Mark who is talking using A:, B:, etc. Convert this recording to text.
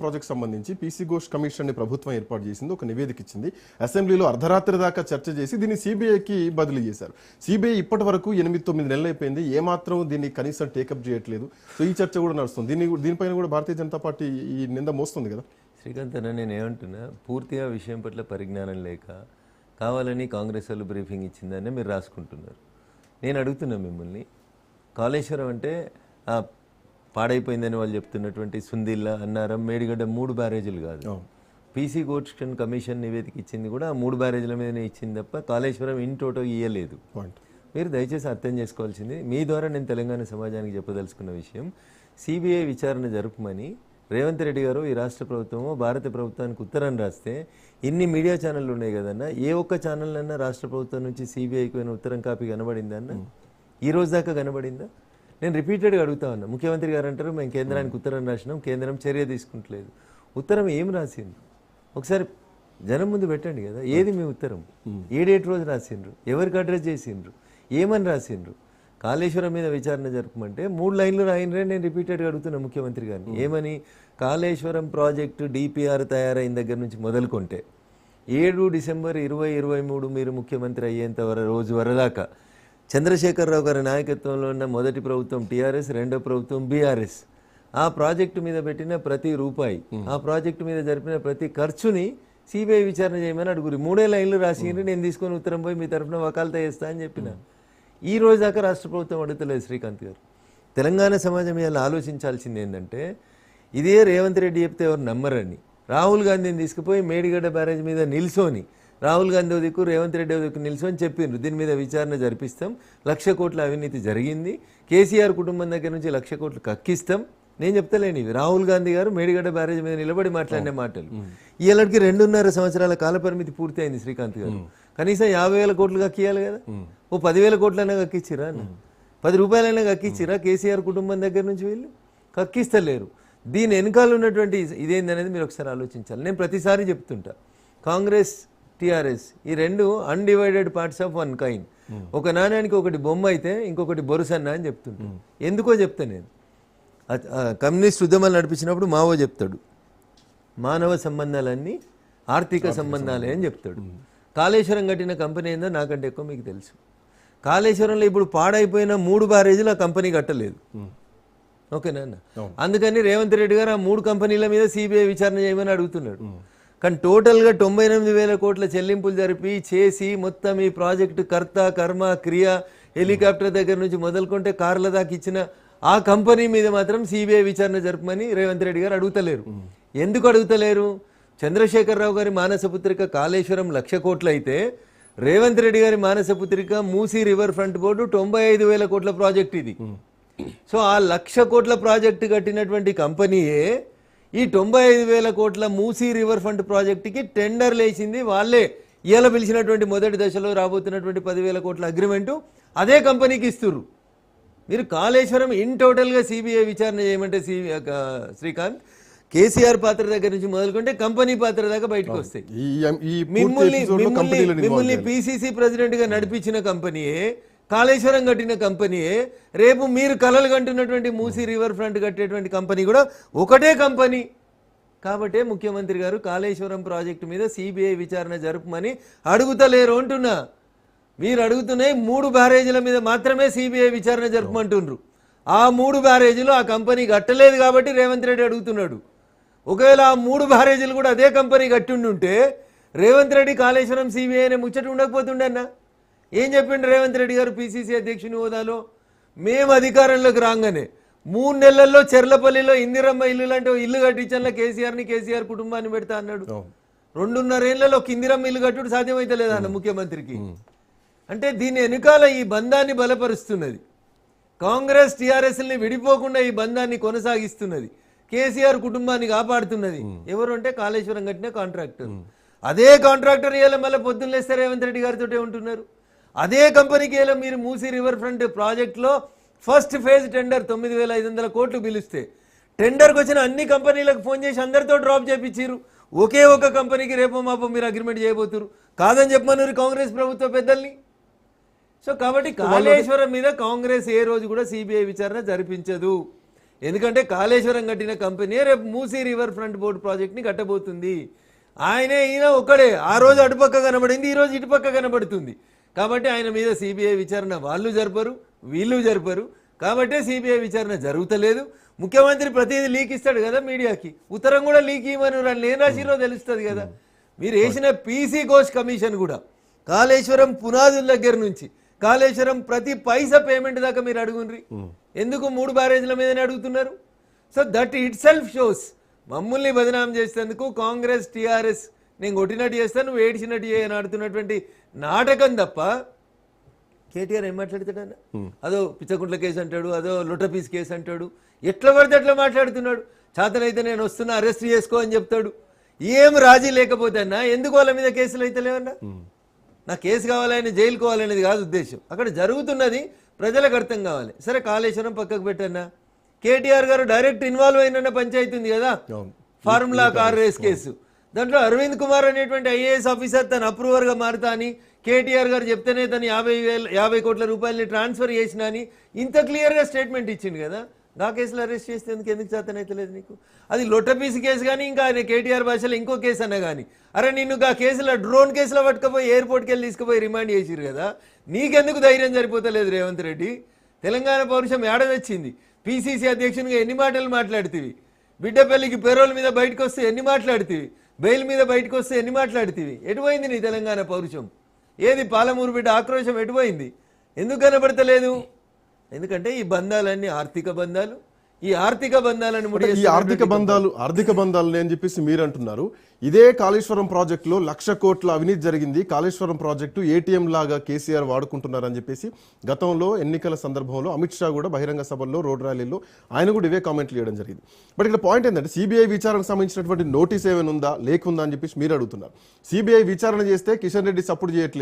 A: Project సంబంధించి PC Ghosh commission ని ప్రభుత్వం ఏర్పాటు చేసింది, ఒక నివేదిక ఇచ్చింది. అసెంబ్లీలో అర్ధరాత్రి దాకా చర్చ చేసి దీన్ని సిబిఐకి బదిలీ చేశారు. సిబిఐ ఇప్పటి వరకు 8-9 నెలలు అయిపోయింది, ఏమాత్రం దీన్ని కనీసం టేకప్ చేయట్లేదు. సో ఈ చర్చ కూడా నడుస్తుంది. దీనిపైన కూడా భారతీయ జనతా పార్టీ ఈ నింద మోస్తుంది కదా.
B: శ్రీకాంత్ అన్న, నేను ఏమంటున్నా, పూర్తిగా విషయం పట్ల పరిజ్ఞానం లేక కావాలని కాంగ్రెస్ వాళ్ళు బ్రీఫింగ్ ఇచ్చిందని మీరు రాసుకుంటున్నారు. నేను అడుగుతున్నా మిమ్మల్ని, కాళేశ్వరం అంటే పాడైపోయిందని వాళ్ళు చెప్తున్నటువంటి సుందిల్లా, అన్నారం, మేడిగడ్డ 3 బ్యారేజీలు కాదు. పీసీ ఘోష్ కమిషన్ నివేదిక ఇచ్చింది కూడా 3 బ్యారేజీల మీదనే ఇచ్చింది తప్ప కాళేశ్వరం ఇన్ టోటల్ ఇయ్యలేదు. మీరు దయచేసి అర్థం చేసుకోవాల్సింది, మీ ద్వారా నేను తెలంగాణ సమాజానికి చెప్పదలుచుకున్న విషయం, సిబిఐ విచారణ జరుపుమని రేవంత్ రెడ్డి గారు ఈ రాష్ట్ర ప్రభుత్వము భారత ప్రభుత్వానికి ఉత్తరం రాస్తే ఇన్ని మీడియా ఛానళ్ళు ఉన్నాయి కదన్నా, ఏ ఒక్క ఛానల్ అన్నా రాష్ట్ర ప్రభుత్వం నుంచి సిబిఐకి పోయిన ఉత్తరం కాపీ కనబడిందా అన్న? ఈ రోజు దాకా కనబడిందా? నేను రిపీటెడ్గా అడుగుతా ఉన్నా. ముఖ్యమంత్రి గారు అంటారు మేము కేంద్రానికి ఉత్తరం రాసినాం, కేంద్రం చర్య తీసుకుంటలేదు. ఉత్తరం ఏం రాసిండ్రు ఒకసారి జనం ముందు పెట్టండి కదా. ఏది మీ ఉత్తరం? ఏ డేట్ రోజు రాసిండ్రు? ఎవరికి అడ్రస్ చేసిండ్రు? ఏమని రాసిండ్రు? కాళేశ్వరం మీద విచారణ జరపమంటే 3 లైన్లు రాయినరే. నేను రిపీటెడ్గా అడుగుతున్నా ముఖ్యమంత్రి గారిని, ఏమని? కాళేశ్వరం ప్రాజెక్టు డిపిఆర్ తయారైన దగ్గర నుంచి మొదలుకుంటే 7 డిసెంబర్ 2023 మీరు ముఖ్యమంత్రి అయ్యేంత రోజు వరదాకా చంద్రశేఖరరావు గారి నాయకత్వంలో ఉన్న మొదటి ప్రభుత్వం టీఆర్ఎస్, రెండో ప్రభుత్వం బీఆర్ఎస్, ఆ ప్రాజెక్టు మీద పెట్టిన ప్రతి రూపాయి, ఆ ప్రాజెక్టు మీద జరిపిన ప్రతి ఖర్చుని సిబిఐ విచారణ చేయమని అడుగురి. 3 లైన్లు రాసిండ్రు. నేను తీసుకొని ఉత్తరం పోయి మీ తరఫున వకాలతా చేస్తా అని చెప్పిన. ఈ రోజు దాకా రాష్ట్ర ప్రభుత్వం అడుగుతలేదు. శ్రీకాంత్ గారు, తెలంగాణ సమాజం ఇలా ఆలోచించాల్సింది ఏంటంటే, ఇదే రేవంత్ రెడ్డి చెప్తే ఎవరు నమ్మరని రాహుల్ గాంధీని తీసుకుపోయి మేడిగడ్డ బ్యారేజ్ మీద నిల్సోని, రాహుల్ గాంధీ దిక్కు రేవంత్ రెడ్డి దిక్కు నిల్సోని చెప్పిండ్రు దీని మీద విచారణ జరిపిస్తాం, 1,00,000 కోట్ల అవినీతి జరిగింది, కేసీఆర్ కుటుంబం దగ్గర నుంచి 1,00,000 కోట్లు కక్కిస్తాం. నేను చెప్తలేను ఇవి, రాహుల్ గాంధీ గారు మేడిగడ్డ బ్యారేజ్ మీద నిలబడి మాట్లాడిన మాటలు. ఈళ్ళకి 2.5 సంవత్సరాల కాల పరిమితి పూర్తి అయింది. శ్రీకాంత్ గారు, కనీసం 50,000 కోట్లు కక్కియాలి కదా. ఓ 10,000 కోట్లైనా కక్కిచ్చిరా? 10 రూపాయలైనా కక్కిచ్చిరా? కేసీఆర్ కుటుంబం దగ్గర నుంచి వీళ్ళు కక్కిస్తలేరు. దీని వెనకాల ఉన్నటువంటి ఇదేందనేది మీరు ఒకసారి ఆలోచించాలి. నేను ప్రతిసారి చెప్తుంటా, కాంగ్రెస్, టీఆర్ఎస్ ఈ 2 undivided parts of one kind. ఒక నాణ్యానికి ఒకటి బొమ్మ అయితే ఇంకొకటి బొరుసన్న అని చెప్తుంటా. ఎందుకో చెప్తా నేను. కమ్యూనిస్ట్ ఉద్యమాలు నడిపించినప్పుడు మావో చెప్తాడు, మానవ సంబంధాలన్నీ ఆర్థిక సంబంధాలే అని చెప్తాడు. కాళేశ్వరం కట్టిన కంపెనీ ఏందో నాకంటే ఎక్కువ మీకు తెలుసు. కాళేశ్వరంలో ఇప్పుడు పాడైపోయిన 3 బ్యారేజీలు ఆ కంపెనీ కట్టలేదు. ఓకేనా అన్న? అందుకని రేవంత్ రెడ్డి గారు ఆ 3 కంపెనీల మీద సిబిఐ విచారణ చేయమని అడుగుతున్నాడు. కానీ టోటల్గా 98,000 కోట్ల చెల్లింపులు జరిపి చేసి మొత్తం ఈ ప్రాజెక్టు కర్త, కర్మ, క్రియ, హెలికాప్టర్ దగ్గర నుంచి మొదలుకుంటే కార్ల దాకా ఇచ్చిన ఆ కంపెనీ మీద మాత్రం సిబిఐ విచారణ జరపమని రేవంత్ రెడ్డి గారు అడుగుతలేరు. ఎందుకు అడుగుతలేరు? చంద్రశేఖరరావు గారి మానసపుత్రిక కాళేశ్వరం 1,00,000 కోట్లు అయితే, రేవంత్ రెడ్డి గారి మానసపుత్రిక మూసీ రివర్ ఫ్రంట్ బోర్డు 95,000 కోట్ల ప్రాజెక్ట్ ఇది. సో ఆ 1,00,000 కోట్ల ప్రాజెక్టు కట్టినటువంటి కంపెనీయే ఈ 95,000 కోట్ల మూసీ రివర్ ఫ్రంట్ ప్రాజెక్టుకి టెండర్లు వేసింది వాళ్ళే. ఇవాళ పిలిచినటువంటి మొదటి దశలో రాబోతున్నటువంటి 10,000 కోట్ల అగ్రిమెంటు అదే కంపెనీకి ఇస్తున్నారు. మీరు కాళేశ్వరం ఇన్ టోటల్గా సిబిఐ విచారణ చేయమంటే శ్రీకాంత్, కేసీఆర్ పాత్ర దగ్గర నుంచి మొదలుకుంటే కంపెనీ పాత్ర దాకా బయటకు వస్తాయి. మిమ్మల్ని పిసిసి ప్రెసిడెంట్ గా నడిపించిన కంపెనీయే, కాళేశ్వరం కట్టిన కంపెనీయే, రేపు మీరు కలలు కంటున్నటువంటి మూసీ రివర్ ఫ్రంట్ కట్టేటువంటి కంపెనీ కూడా ఒకటే కంపెనీ. కాబట్టే ముఖ్యమంత్రి గారు కాళేశ్వరం ప్రాజెక్టు మీద సిబిఐ విచారణ జరుపుమని అడుగుతలేరు అంటున్నా. మీరు అడుగుతున్నాయి 3 బ్యారేజీల మీద మాత్రమే సిబిఐ విచారణ జరుపుమంటున్నారు. ఆ 3 బ్యారేజీలు ఆ కంపెనీ కట్టలేదు కాబట్టి రేవంత్ రెడ్డి అడుగుతున్నాడు. ఒకవేళ ఆ 3 బ్యారేజీలు కూడా అదే కంపెనీ కట్టిండుంటే రేవంత్ రెడ్డి కాళేశ్వరం సిబిఐ అనే ముచ్చట ఉండకపోతుండే అన్న. ఏం చెప్పిండు రేవంత్ రెడ్డి గారు పిసిసి అధ్యక్షుని హోదాలో? మేము అధికారంలోకి రాగానే 3 నెలల్లో చెర్లపల్లిలో ఇందిరమ్మ ఇల్లు లాంటి ఇల్లు కట్టించాల కేసీఆర్ కుటుంబాన్ని పెడతా అన్నాడు. 2.5 ఏళ్లలో ఇందిరమ్మ ఇల్లు కట్టుడు సాధ్యమైతే లేదా అన్న ముఖ్యమంత్రికి? అంటే దీని వెనుకాల ఈ బంధాన్ని బలపరుస్తున్నది కాంగ్రెస్. టీఆర్ఎస్ని విడిపోకుండా ఈ బంధాన్ని కొనసాగిస్తున్నది, కేసీఆర్ కుటుంబాన్ని కాపాడుతున్నది ఎవరు అంటే కాళేశ్వరం కట్టిన కాంట్రాక్టర్. అదే కాంట్రాక్టర్ ఇలా మళ్ళీ పొద్దున్న లేస్తే రేవంత్ రెడ్డి గారితో ఉంటున్నారు. అదే కంపెనీకి ఇలా మీరు మూసీ రివర్ ఫ్రంట్ ప్రాజెక్ట్లో ఫస్ట్ ఫేజ్ టెండర్ 9,500 కోట్లు పిలిస్తే టెండర్కి వచ్చిన అన్ని కంపెనీలకు ఫోన్ చేసి అందరితో డ్రాప్ చేయించారు. ఒకే ఒక కంపెనీకి రేపో మాపో మీరు అగ్రిమెంట్ చేయబోతున్నారు కాదని చెప్పమన్నారు కాంగ్రెస్ ప్రభుత్వ పెద్దల్ని. సో కాబట్టి కాళేశ్వరం మీద కాంగ్రెస్ ఏ రోజు కూడా సిబిఐ విచారణ జరిపించదు. ఎందుకంటే కాళేశ్వరం కట్టిన కంపెనీ రేపు మూసీ రివర్ ఫ్రంట్ బోర్డు ప్రాజెక్ట్ని కట్టబోతుంది. ఈయన ఒక్కడే. ఆ రోజు అటుపక్క కనబడింది, ఈ రోజు ఇటుపక్క కనబడుతుంది. కాబట్టి ఆయన మీద సిబిఐ విచారణ వాళ్ళు జరపరు, వీళ్ళు జరపరు. కాబట్టే సిబిఐ విచారణ జరుగుతలేదు. ముఖ్యమంత్రి ప్రతిదీ లీక్ ఇస్తాడు కదా మీడియాకి, ఉత్తరం కూడా లీక్ ఇవ్వమని ఏం రాసిరో తెలుస్తుంది కదా. మీరు వేసిన పీసీ ఘోష్ కమిషన్ కూడా కాళేశ్వరం పునాదుల దగ్గర నుంచి కాళేశ్వరం ప్రతి పైసా పేమెంట్ దాకా మీరు అడుగుండ్రి. ఎందుకు 3 బ్యారేజ్ల మీదనే అడుగుతున్నారు? So that it self shows మమ్మల్ని బదనాం చేసేందుకు కాంగ్రెస్ టీఆర్ఎస్ నేను కొట్టినట్టు చేస్తాను, నువ్వు ఏడ్చినట్టు చేయని ఆడుతున్నటువంటి నాటకం తప్ప కేటీఆర్ ఏం మాట్లాడతాడన్న? అదో పిచ్చకుంట్ల కేసు అంటాడు, అదో లొటపీస్ కేసు అంటాడు, ఎట్లా పడితే అట్లా మాట్లాడుతున్నాడు. చేతనైతే నేను వస్తున్నా అరెస్ట్ చేసుకో అని చెప్తాడు. ఏం రాజీ లేకపోతే అన్నా ఎందుకు వాళ్ళ మీద కేసులు అయితే లేవన్నా? నా కేసు కావాలని జైలు కావాలనేది కాదు ఉద్దేశం. అక్కడ జరుగుతున్నది ప్రజలకు అర్థం కావాలి. సరే కాళేశ్వరం పక్కకు పెట్టన్నా, కేటీఆర్ గారు డైరెక్ట్ ఇన్వాల్వ్ అయిన పంచాయతీ ఉంది కదా, ఫార్ములా కార్ రేస్ కేసు. దాంట్లో అరవింద్ కుమార్ అనేటువంటి ఐఏఎస్ ఆఫీసర్ తన అప్రూవర్గా మారుతా అని కేటీఆర్ గారు చెప్తేనే తను 50 కోట్ల రూపాయలని ట్రాన్స్ఫర్ చేసినా అని ఇంత క్లియర్గా స్టేట్మెంట్ ఇచ్చింది కదా. నా కేసులో అరెస్ట్ చేస్తే ఎందుకు చేతనైతలేదు నీకు? అది లొట్టపీసి కేసు కానీ ఇంకా ఆయన కేటీఆర్ భాషలో ఇంకో కేసు అన్నా కానీ, అరే నిన్ను ఆ కేసులో డ్రోన్ కేసులో పట్టుకుపోయి ఎయిర్పోర్ట్కి వెళ్ళి తీసుకుపోయి రిమాండ్ చేసిరు కదా, నీకెందుకు ధైర్యం సరిపోతలేదు రేవంత్ రెడ్డి? తెలంగాణ పౌరుషం ఏడవచ్చింది. పిసిసి అధ్యక్షునిగా ఎన్ని మాటలు మాట్లాడుతీవి? బిడ్డపల్లికి పెరోల్ మీద బయటకు వస్తే ఎన్ని మాట్లాడుతీవి? బెయిల్ మీద బయటకు వస్తే ఎన్ని మాట్లాడుతీవి? ఎటుపోయింది నీ తెలంగాణ పౌరుషం? ఏది పాలమూరు బిడ్డ ఆక్రోశం ఎటుపోయింది? ఎందుకు కనబడతలేదు? ఎందుకంటే ఈ బంధాలన్నీ ఆర్థిక బంధాలు. ఈ ఆర్థిక బంధాలను
A: ఆర్థిక బంధాలు అని చెప్పేసి మీరు అంటున్నారు. ఇదే కాళేశ్వరం ప్రాజెక్టులో 1,00,000 కోట్ల అవినీతి జరిగింది, కాళేశ్వరం ప్రాజెక్టు ఏటీఎం లాగా కేసీఆర్ వాడుకుంటున్నారని చెప్పేసి గతంలో ఎన్నికల సందర్భంలో అమిత్ షా కూడా బహిరంగ సభల్లో, రోడ్ ర్యాలీల్లో ఆయన కూడా ఇవే కామెంట్లు చేయడం జరిగింది. బట్ ఇక్కడ పాయింట్ ఏంటంటే సిబిఐ విచారణకు సంబంధించినటువంటి నోటీస్ ఏమైనా ఉందా లేకుందా అని చెప్పేసి మీరు అడుగుతున్నారు. సిబిఐ విచారణ చేస్తే కిషన్ రెడ్డి సపోర్ట్ చేయట్లేదు.